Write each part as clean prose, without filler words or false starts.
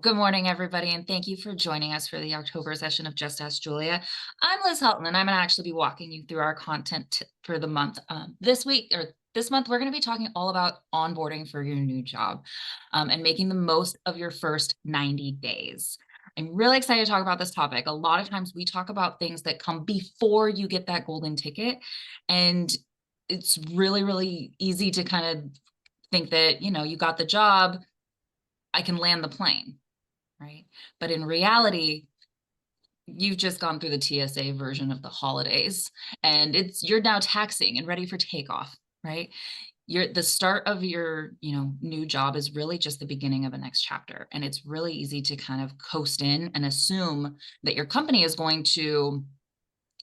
Good morning, everybody, and thank you for joining us for the October session of Just Ask Julia. I'm Liz Helton, and I'm going to actually be walking you through our content for the month. This month, we're going to be talking all about onboarding for your new job and making the most of your first 90 days. I'm really excited to talk about this topic. A lot of times we talk about things that come before you get that golden ticket, and it's really, really easy to kind of think that, you got the job, I can land the plane. Right. But in reality, you've just gone through the TSA version of the holidays and you're now taxing and ready for takeoff, right? The start of your, new job is really just the beginning of a next chapter. And it's really easy to kind of coast in and assume that your company is going to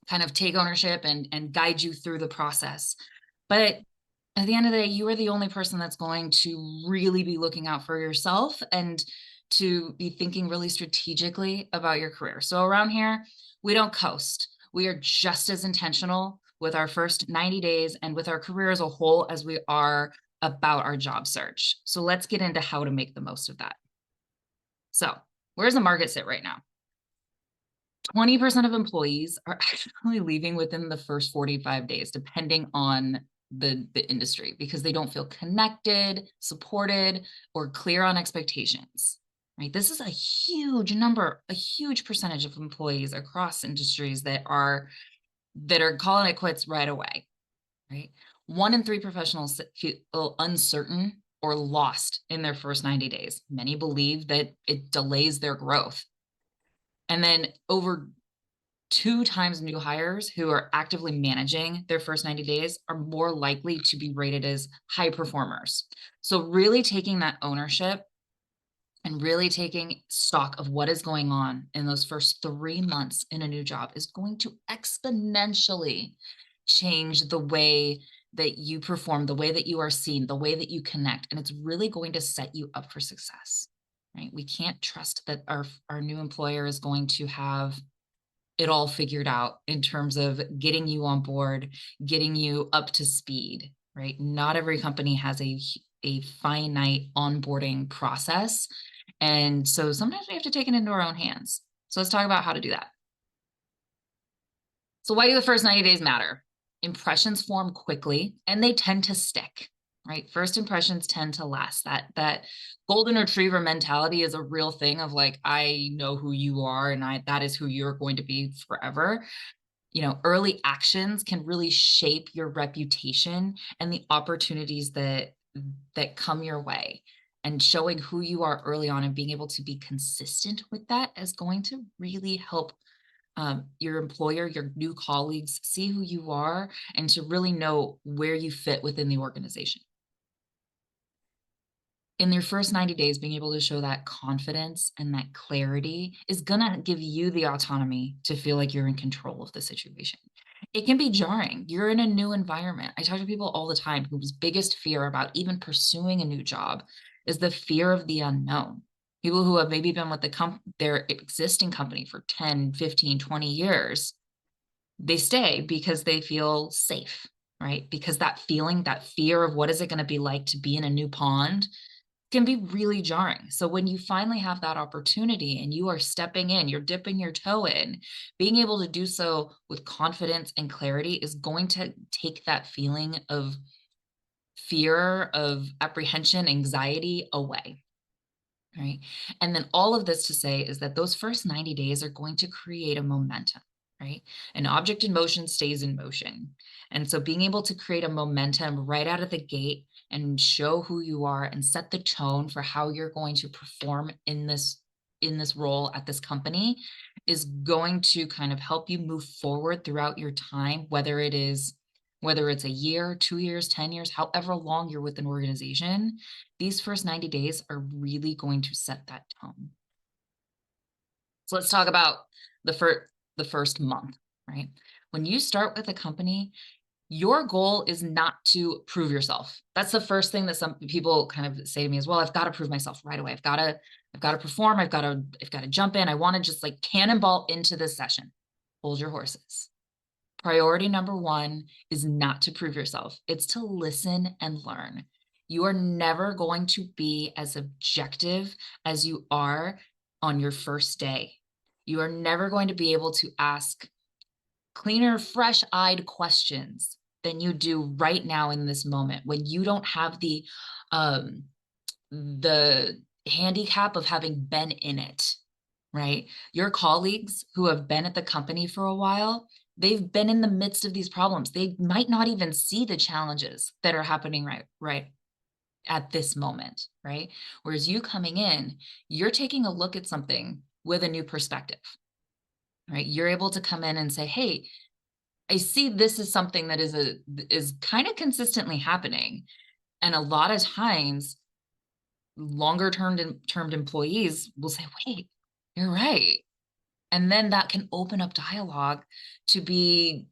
kind of take ownership and guide you through the process. But at the end of the day, you are the only person that's going to really be looking out for yourself and to be thinking really strategically about your career. So around here, we don't coast. We are just as intentional with our first 90 days and with our career as a whole as we are about our job search. So let's get into how to make the most of that. So where's the market sit right now? 20% of employees are actually leaving within the first 45 days, depending on the industry, because they don't feel connected, supported, or clear on expectations. Right? This is a huge number, a huge percentage of employees across industries that are calling it quits right away. Right? 1 in 3 professionals feel uncertain or lost in their first 90 days. Many believe that it delays their growth. And then over 2 times new hires who are actively managing their first 90 days are more likely to be rated as high performers. So really taking that ownership and really taking stock of what is going on in those first 3 months in a new job is going to exponentially change the way that you perform, the way that you are seen, the way that you connect, and it's really going to set you up for success. Right? We can't trust that our new employer is going to have it all figured out in terms of getting you on board, getting you up to speed, right? Not every company has a finite onboarding process. And so sometimes we have to take it into our own hands. So let's talk about how to do that. So why do the first 90 days matter? Impressions form quickly and they tend to stick, right? First impressions tend to last. That golden retriever mentality is a real thing of like, I know who you are and that is who you're going to be forever. Early actions can really shape your reputation and the opportunities that come your way. And showing who you are early on and being able to be consistent with that is going to really help your employer, your new colleagues see who you are and to really know where you fit within the organization. In your first 90 days, being able to show that confidence and that clarity is going to give you the autonomy to feel like you're in control of the situation. It can be jarring. You're in a new environment. I talk to people all the time whose biggest fear about even pursuing a new job is the fear of the unknown. People who have maybe been with their existing company for 10, 15, 20 years, they stay because they feel safe, right? Because that feeling, that fear of what is it going to be like to be in a new pond can be really jarring. So when you finally have that opportunity and you are stepping in, you're dipping your toe in, being able to do so with confidence and clarity is going to take that feeling of fear, of apprehension, anxiety away. Right. And then all of this to say is that those first 90 days are going to create a momentum, right? An object in motion stays in motion. And so being able to create a momentum right out of the gate and show who you are and set the tone for how you're going to perform in this role at this company is going to kind of help you move forward throughout your time, whether it's a year, 2 years, 10 years, however long you're with an organization, these first 90 days are really going to set that tone. So let's talk about the first month, right? When you start with a company, your goal is not to prove yourself. That's the first thing that some people kind of say to me as well. I've got to prove myself right away. I've got to perform. I've got to jump in. I want to just like cannonball into this session. Hold your horses. Priority number 1 is not to prove yourself. It's to listen and learn. You are never going to be as objective as you are on your first day. You are never going to be able to ask cleaner, fresh-eyed questions than you do right now in this moment when you don't have um the handicap of having been in it, right? Your colleagues who have been at the company for a while, they've been in the midst of these problems. They might not even see the challenges that are happening right at this moment, right? Whereas you coming in, you're taking a look at something with a new perspective, right? You're able to come in and say, "Hey, I see this is something that is kind of consistently happening." And a lot of times longer termed employees will say, "Wait, you're right." And then that can open up dialogue to be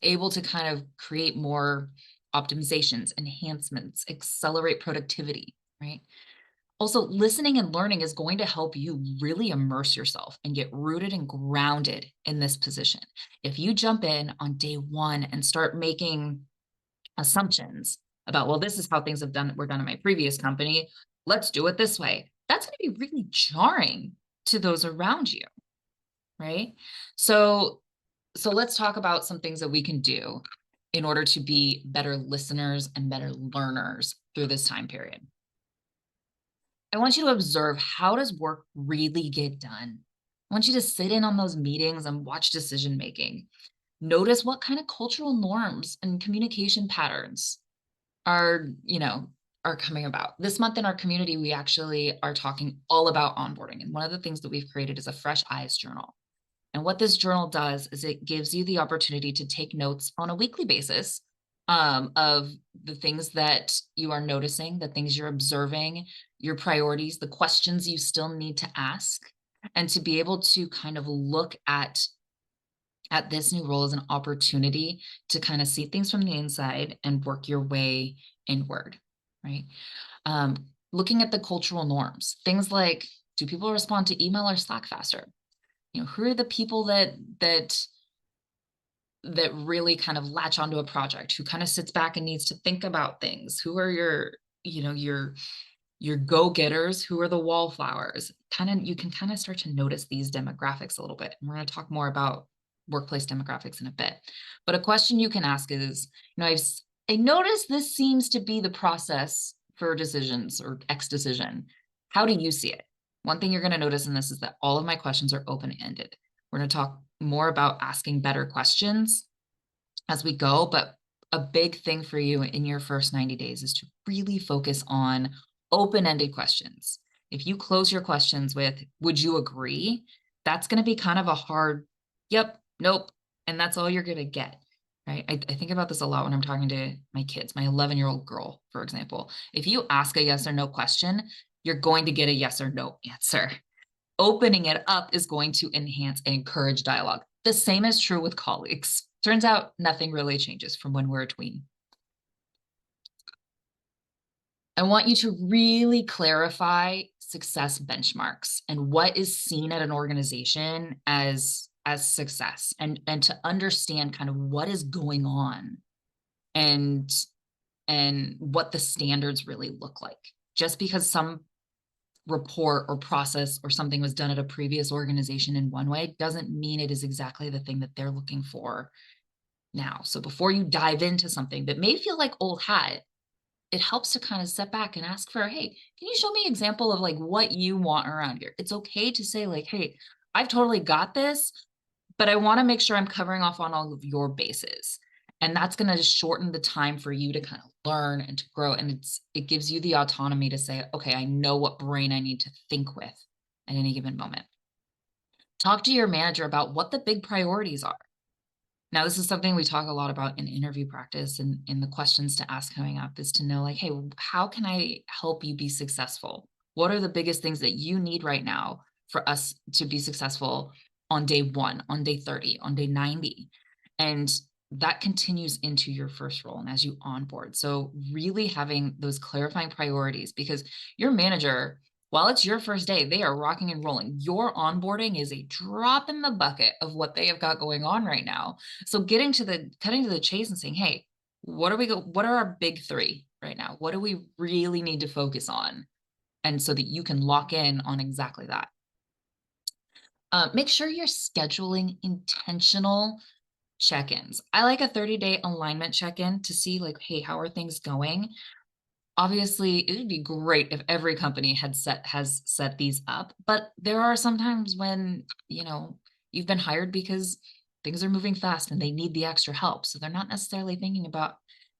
able to kind of create more optimizations, enhancements, accelerate productivity, right? Also, listening and learning is going to help you really immerse yourself and get rooted and grounded in this position. If you jump in on day one and start making assumptions about, well, this is how things were done in my previous company, let's do it this way. That's going to be really jarring to those around you, right? So so let's talk about some things that we can do in order to be better listeners and better learners through this time period. I want you to observe, how does work really get done? I want you to sit in on those meetings and watch decision making. Notice what kind of cultural norms and communication patterns are coming about. This month in our community, we actually are talking all about onboarding. And one of the things that we've created is a fresh eyes journal. And what this journal does is it gives you the opportunity to take notes on a weekly basis, of the things that you are noticing, the things you're observing, your priorities, the questions you still need to ask, and to be able to kind of look at this new role as an opportunity to kind of see things from the inside and work your way inward, right? Um, Looking at the cultural norms, things like, do people respond to email or Slack faster? Who are the people that really kind of latch onto a project, who kind of sits back and needs to think about things? Who are your go-getters? Who are the wallflowers? You can kind of start to notice these demographics a little bit. And we're going to talk more about workplace demographics in a bit. But a question you can ask is, I noticed this seems to be the process for decisions or X decision. How do you see it? One thing you're going to notice in this is that all of my questions are open-ended. We're going to talk more about asking better questions as we go, but a big thing for you in your first 90 days is to really focus on open-ended questions. If you close your questions with, would you agree? That's going to be kind of a hard, yep, nope. And that's all you're going to get, right? I think about this a lot when I'm talking to my kids, my 11-year-old girl, for example. If you ask a yes or no question, you're going to get a yes or no answer. Opening it up is going to enhance and encourage dialogue. The same is true with colleagues. Turns out nothing really changes from when we're a tween. I want you to really clarify success benchmarks and what is seen at an organization as success, and to understand kind of what is going on and what the standards really look like. Just because some report or process or something was done at a previous organization in one way doesn't mean it is exactly the thing that they're looking for now. So before you dive into something that may feel like old hat, it helps to kind of step back and ask for, hey, can you show me an example of like what you want around here? It's okay to say like, hey, I've totally got this, but I want to make sure I'm covering off on all of your bases. And that's going to shorten the time for you to kind of learn and to grow. And it gives you the autonomy to say, okay, I know what brain I need to think with at any given moment. Talk to your manager about what the big priorities are. Now, this is something we talk a lot about in interview practice, and in the questions to ask coming up is to know, like, hey, how can I help you be successful? What are the biggest things that you need right now for us to be successful on day 1, on day 30, on day 90? And that continues into your first role and as you onboard. So really having those clarifying priorities, because your manager, while it's your first day, they are rocking and rolling. Your onboarding is a drop in the bucket of what they have got going on right now. So cutting to the chase and saying, hey, what are our big 3 right now? What do we really need to focus on? And so that you can lock in on exactly that. Make sure you're scheduling intentional check-ins. I like a 30-day alignment check-in to see like, hey, how are things going? Obviously, it would be great if every company has set these up, but there are sometimes when, you've been hired because things are moving fast and they need the extra help. So they're not necessarily thinking about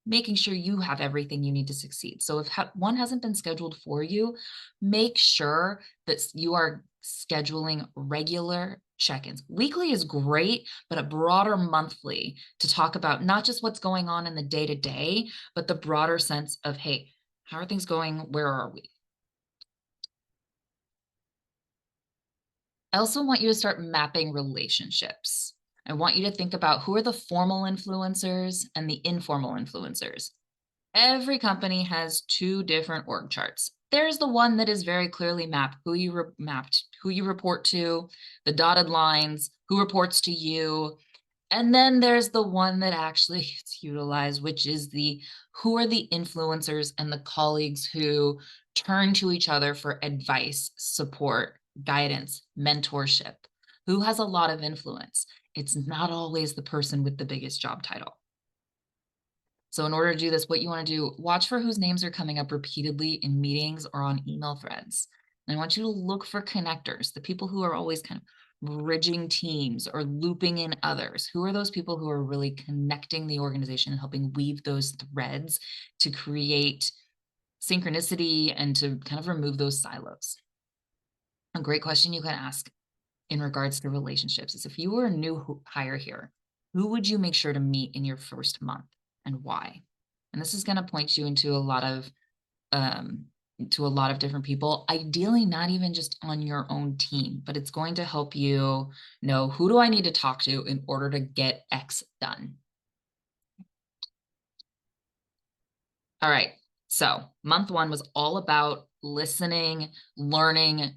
making sure you have everything you need to succeed. So if one hasn't been scheduled for you, make sure that you are scheduling regular check-ins. Weekly is great, but a broader monthly to talk about not just what's going on in the day to day, but the broader sense of, hey, how are things going? Where are we? I also want you to start mapping relationships. I want you to think about who are the formal influencers and the informal influencers. Every company has two different org charts. There's the one that is very clearly mapped, who you report to, the dotted lines, who reports to you, and then there's the one that actually gets utilized, which is the who are the influencers and the colleagues who turn to each other for advice, support, guidance, mentorship. Who has a lot of influence? It's not always the person with the biggest job title. So in order to do this, what you want to do, watch for whose names are coming up repeatedly in meetings or on email threads. And I want you to look for connectors, the people who are always kind of bridging teams or looping in others. Who are those people who are really connecting the organization and helping weave those threads to create synchronicity and to kind of remove those silos? A great question you can ask in regards to relationships is, if you were a new hire here, who would you make sure to meet in your first month and why? And this is going to point you um, to a lot of different people, ideally not even just on your own team, but it's going to help you know, who do I need to talk to in order to get X done? All right. So month one was all about listening, learning,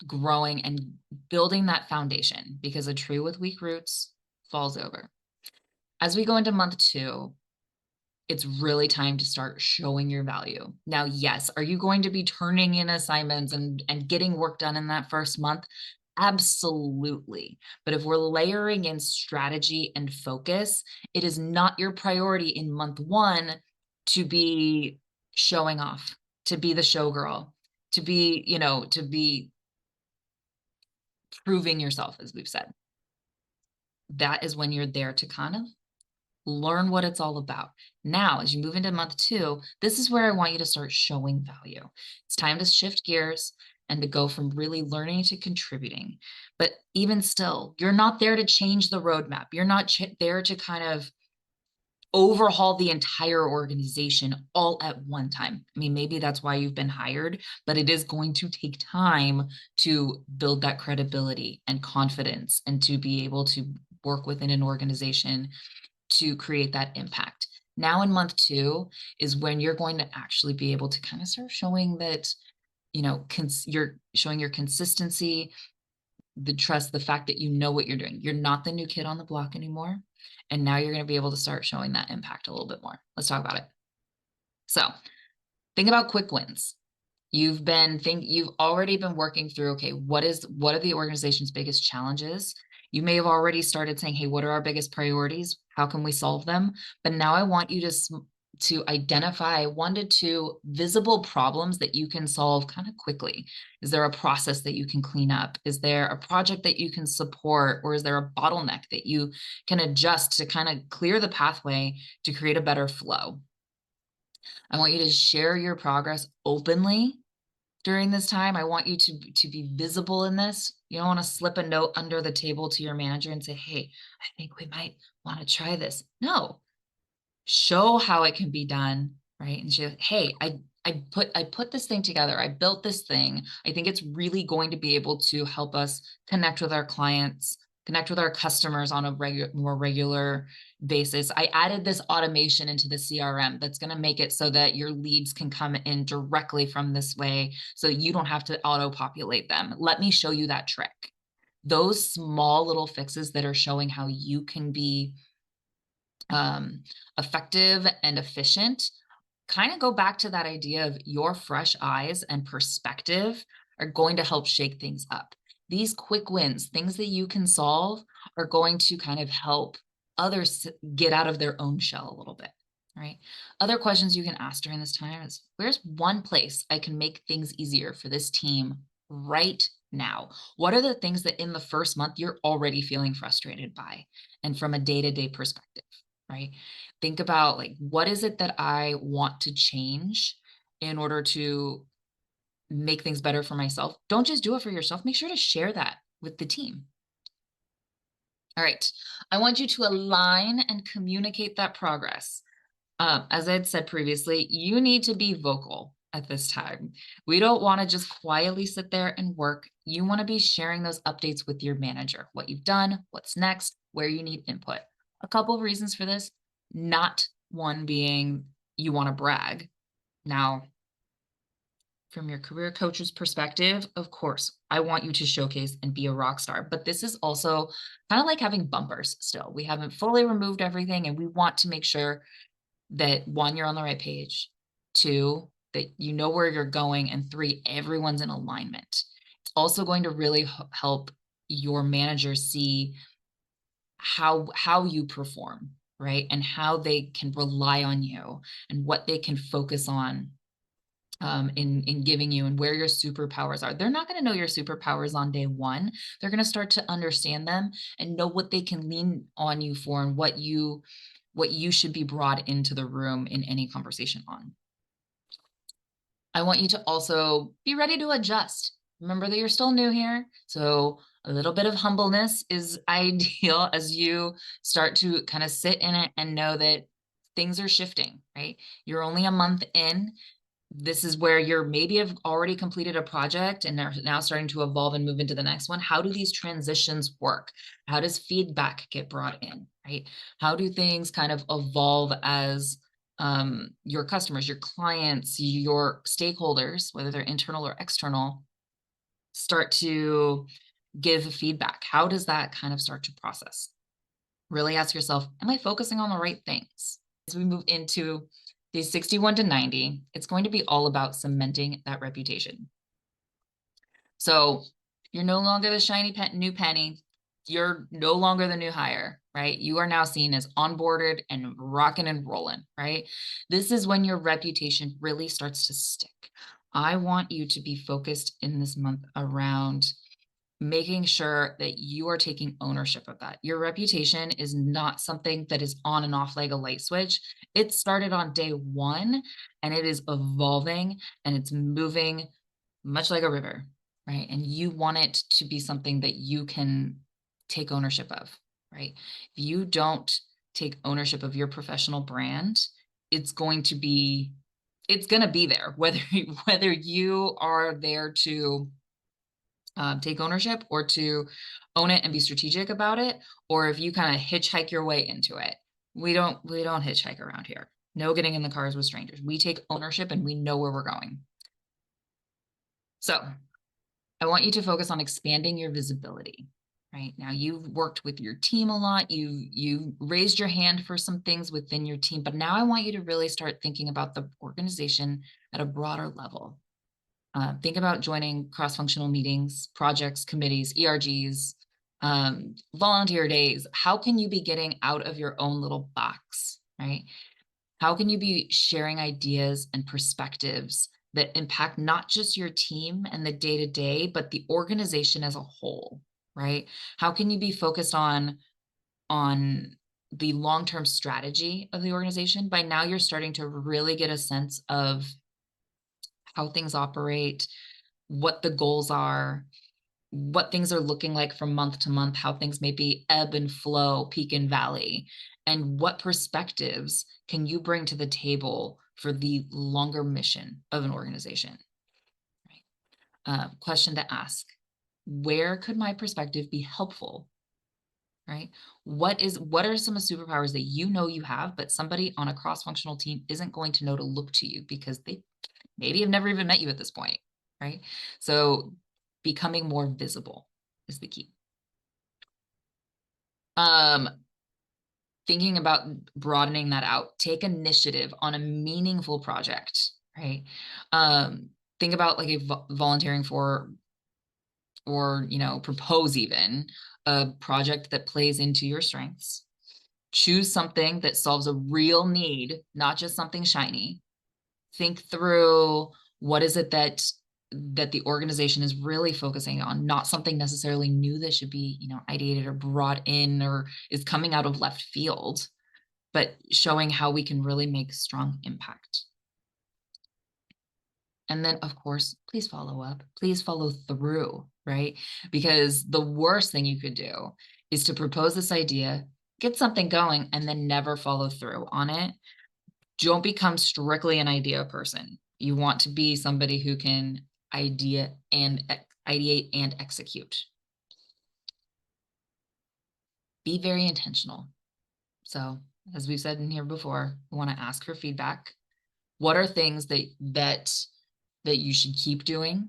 growing, and building that foundation, because a tree with weak roots falls over. As we go into month two, it's really time to start showing your value. Now, yes, are you going to be turning in assignments and getting work done in that first month? Absolutely. But if we're layering in strategy and focus, it is not your priority in month one to be showing off, to be the showgirl, to be proving yourself, as we've said. That is when you're there to kind of learn what it's all about. Now, as you move into month two, this is where I want you to start showing value. It's time to shift gears and to go from really learning to contributing. But even still, you're not there to change the roadmap. You're not there to kind of overhaul the entire organization all at one time. I mean, maybe that's why you've been hired, but it is going to take time to build that credibility and confidence and to be able to work within an organization to create that impact. Now in month two is when you're going to actually be able to kind of start showing that, you're showing your consistency, the trust, the fact that you know what you're doing. You're not the new kid on the block anymore. And now you're going to be able to start showing that impact a little bit more. Let's talk about it. So think about quick wins. You've already been working through, okay, what are the organization's biggest challenges? You may have already started saying, hey, what are our biggest priorities? How can we solve them? But now I want you to identify 1 to 2 visible problems that you can solve kind of quickly. Is there a process that you can clean up? Is there a project that you can support? Or is there a bottleneck that you can adjust to kind of clear the pathway to create a better flow? I want you to share your progress openly during this time. I want you to be visible in this. You don't want to slip a note under the table to your manager and say, hey, I think we might want to try this. No, show how it can be done, right? And say, hey, I put this thing together. I built this thing. I think it's really going to be able to help us connect with our clients, connect with our customers on a more regular basis. I added this automation into the CRM that's going to make it so that your leads can come in directly from this way, so you don't have to auto populate them. Let me show you that trick. Those small little fixes that are showing how you can be effective and efficient kind of go back to that idea of your fresh eyes and perspective are going to help shake things up. These quick wins, things that you can solve, are going to kind of help others get out of their own shell a little bit, right? Other questions you can ask during this time is, where's one place I can make things easier for this team right now? What are the things that in the first month you're already feeling frustrated by? And from a day-to-day perspective, right? Think about, like, what is it that I want to change in order to make things better for myself? Don't just do it for yourself. Make sure to share that with the team. All right. I want you to align and communicate that progress. As I had said previously, you need to be vocal at this time. We don't want to just quietly sit there and work. You want to be sharing those updates with your manager, what you've done, what's next, where you need input. A couple of reasons for this, not one being you want to brag. Now, from your career coach's perspective, of course, I want you to showcase and be a rock star. But this is also kind of like having bumpers still. We haven't fully removed everything, and we want to make sure that one, you're on the right page, two, that you know where you're going, and three, everyone's in alignment. It's also going to really help your manager see how you perform, right? And how they can rely on you and what they can focus on in giving you, and where your superpowers are. They're not going to know your superpowers on day one. They're going to start to understand them and know what they can lean on you for, and what you should be brought into the room in any conversation on. I want you to also be ready to adjust. Remember that you're still new here, so a little bit of humbleness is ideal as you start to kind of sit in it and know that things are shifting, right? You're only a month in. This is where you're maybe have already completed a project and are now starting to evolve and move into the next one. How do these transitions work? How does feedback get brought in, right? How do things kind of evolve as your customers, your clients, your stakeholders, whether they're internal or external, start to give feedback? How does that kind of start to process? Really ask yourself, am I focusing on the right things? As we move into these 61 to 90, it's going to be all about cementing that reputation. So you're no longer the shiny new penny. You're no longer the new hire, right? You are now seen as onboarded and rocking and rolling, right? This is when your reputation really starts to stick. I want you to be focused in this month around making sure that you are taking ownership of that. Your reputation is not something that is on and off like a light switch. It started on day one, and it is evolving, and it's moving much like a river, right? And you want it to be something that you can take ownership of, right? If you don't take ownership of your professional brand, it's going to be there, whether you are there to take ownership or to own it and be strategic about it, or if you kind of hitchhike your way into it. We don't hitchhike around here. No getting in the cars with strangers. We take ownership and we know where we're going. So I want you to focus on expanding your visibility. Right now, you've worked with your team a lot. You raised your hand for some things within your team, but now I want you to really start thinking about the organization at a broader level. Think about joining cross-functional meetings, projects, committees, ERGs, volunteer days. How can you be getting out of your own little box, right? How can you be sharing ideas and perspectives that impact not just your team and the day-to-day, but the organization as a whole, right? How can you be focused on the long-term strategy of the organization? By now, you're starting to really get a sense of how things operate, what the goals are, what things are looking like from month to month, how things maybe ebb and flow, peak and valley, and what perspectives can you bring to the table for the longer mission of an organization? Right. Question to ask: where could my perspective be helpful? Right. What are some of the superpowers that you know you have, but somebody on a cross-functional team isn't going to know to look to you because they maybe have never even met you at this point, right? So becoming more visible is the key. Thinking about broadening that out, take initiative on a meaningful project, right? Think about like volunteering for or, propose even a project that plays into your strengths. Choose something that solves a real need, not just something shiny. Think through what is it that the organization is really focusing on, not something necessarily new that should be, ideated or brought in or is coming out of left field, but showing how we can really make strong impact. And then, of course, please follow up. Please follow through, right? Because the worst thing you could do is to propose this idea, get something going, and then never follow through on it. Don't become strictly an idea person. You want to be somebody who can ideate and execute. Be very intentional. So, as we've said in here before, we want to ask for feedback. What are things that you should keep doing,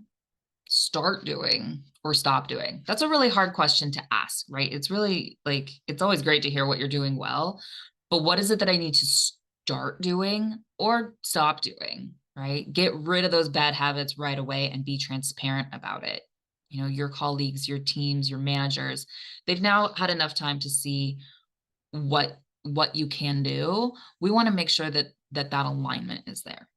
start doing, or stop doing? That's a really hard question to ask, right? It's really it's always great to hear what you're doing well, but what is it that I need to start doing or stop doing, right? Get rid of those bad habits right away and be transparent about it. Your colleagues, your teams, your managers, they've now had enough time to see what you can do. We want to make sure that alignment is there.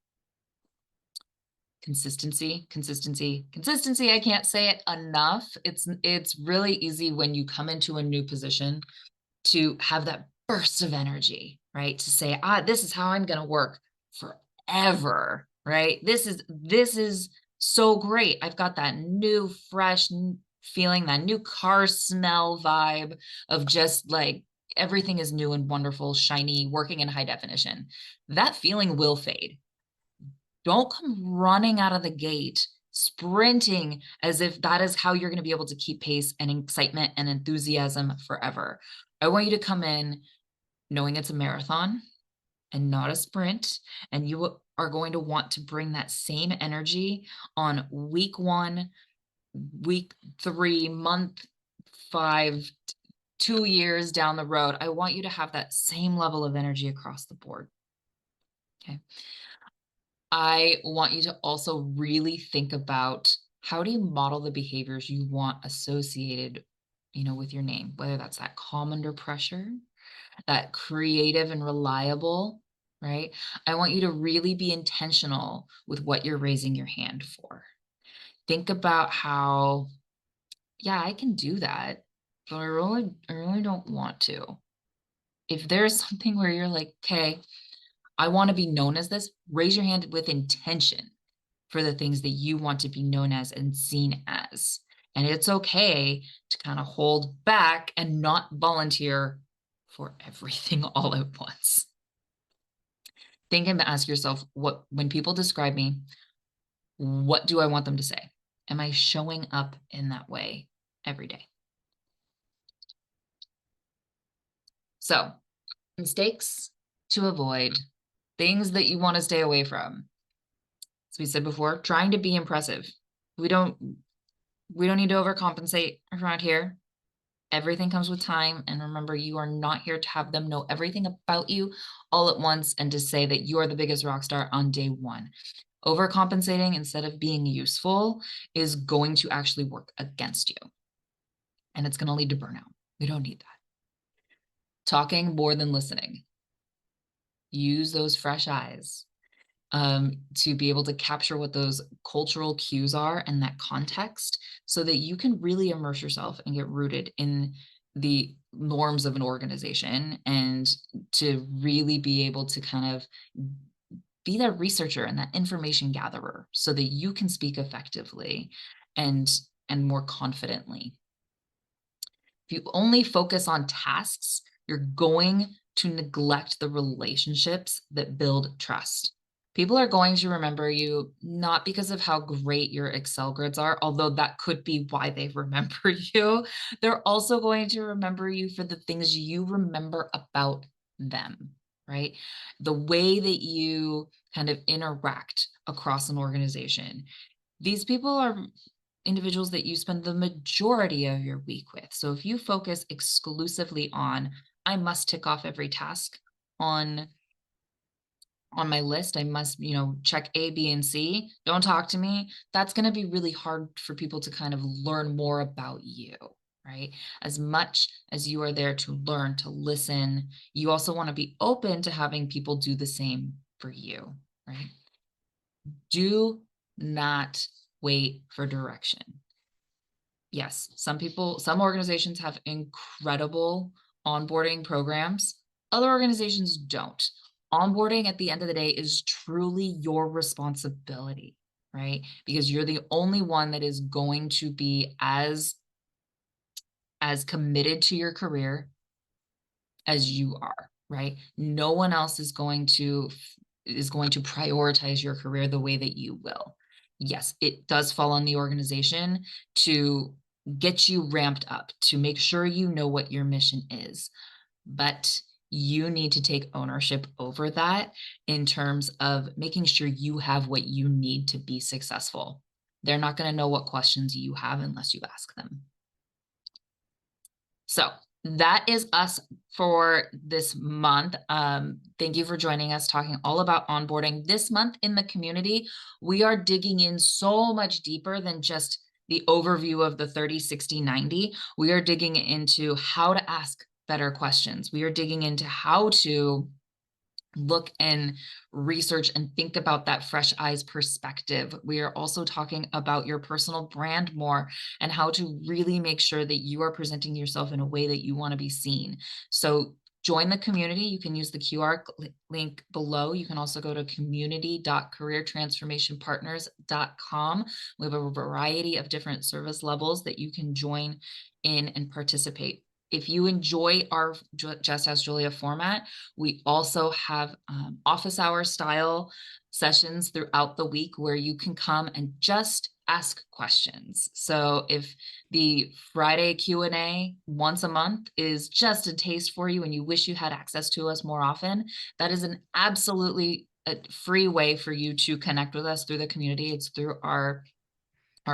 Consistency. I can't say it enough. It's really easy when you come into a new position to have that burst of energy, right? To say, this is how I'm going to work forever, right? This is so great. I've got that new, fresh feeling, that new car smell vibe of just everything is new and wonderful, shiny, working in high definition. That feeling will fade. Don't come running out of the gate, sprinting as if that is how you're going to be able to keep pace and excitement and enthusiasm forever. I want you to come in knowing it's a marathon and not a sprint, and you are going to want to bring that same energy on week 1, week 3, month 5, 2 years down the road. I want you to have that same level of energy across the board. Okay. I want you to also really think about, how do you model the behaviors you want associated, with your name, whether that's that calm under pressure, that creative and reliable, right? I want you to really be intentional with what you're raising your hand for. Think about how, yeah, I can do that, but I really don't want to. If there's something where you're like, okay, I want to be known as this, raise your hand with intention for the things that you want to be known as and seen as. And it's okay to kind of hold back and not volunteer for everything all at once. Think and ask yourself, when people describe me, what do I want them to say? Am I showing up in that way every day? So, mistakes to avoid, things that you want to stay away from. As we said before, trying to be impressive. We don't need to overcompensate around here. Everything comes with time. And remember, you are not here to have them know everything about you all at once and to say that you are the biggest rock star on day 1. Overcompensating instead of being useful is going to actually work against you. And it's going to lead to burnout. We don't need that. Talking more than listening. Use those fresh eyes to be able to capture what those cultural cues are and that context, so that you can really immerse yourself and get rooted in the norms of an organization, and to really be able to kind of be that researcher and that information gatherer, so that you can speak effectively and more confidently. If you only focus on tasks, you're going to neglect the relationships that build trust. People are going to remember you not because of how great your Excel grids are, although that could be why they remember you. They're also going to remember you for the things you remember about them, right? The way that you kind of interact across an organization. These people are individuals that you spend the majority of your week with. So if you focus exclusively on, I must tick off every task on on my list. I must, check A, B, and C. Don't talk to me. That's going to be really hard for people to kind of learn more about you, right? As much as you are there to learn, to listen, you also want to be open to having people do the same for you, right? Do not wait for direction. Yes, some organizations have incredible onboarding programs. Other organizations don't. Onboarding at the end of the day is truly your responsibility, right? Because you're the only one that is going to be as committed to your career as you are, right? No one else is going to prioritize your career the way that you will. Yes, it does fall on the organization to get you ramped up, to make sure you know what your mission is. But you need to take ownership over that in terms of making sure you have what you need to be successful. They're not going to know what questions you have unless you ask them. So that is us for this month. Thank you for joining us, talking all about onboarding. This month in the community, we are digging in so much deeper than just the overview of the 30, 60, 90. We are digging into how to ask better questions. We are digging into how to look and research and think about that fresh eyes perspective. We are also talking about your personal brand more and how to really make sure that you are presenting yourself in a way that you want to be seen. So join the community. You can use the QR link below. You can also go to community.careertransformationpartners.com. We have a variety of different service levels that you can join in and participate. If you enjoy our Just Ask Julia format, we also have office hour style sessions throughout the week where you can come and just ask questions. So if the Friday Q&A once a month is just a taste for you and you wish you had access to us more often, that is an absolutely free way for you to connect with us through the community. It's through our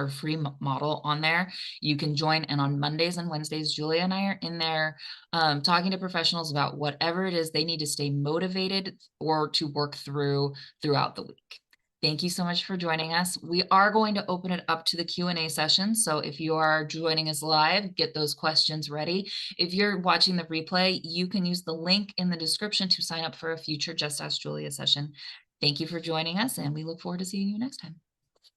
free model on there. You can join, and on Mondays and Wednesdays, Julia and I are in there talking to professionals about whatever it is they need to stay motivated or to work throughout the week. Thank you so much for joining us. We are going to open it up to the Q&A session. So if you are joining us live, get those questions ready. If you're watching the replay, you can use the link in the description to sign up for a future Just Ask Julia session. Thank you for joining us, and we look forward to seeing you next time.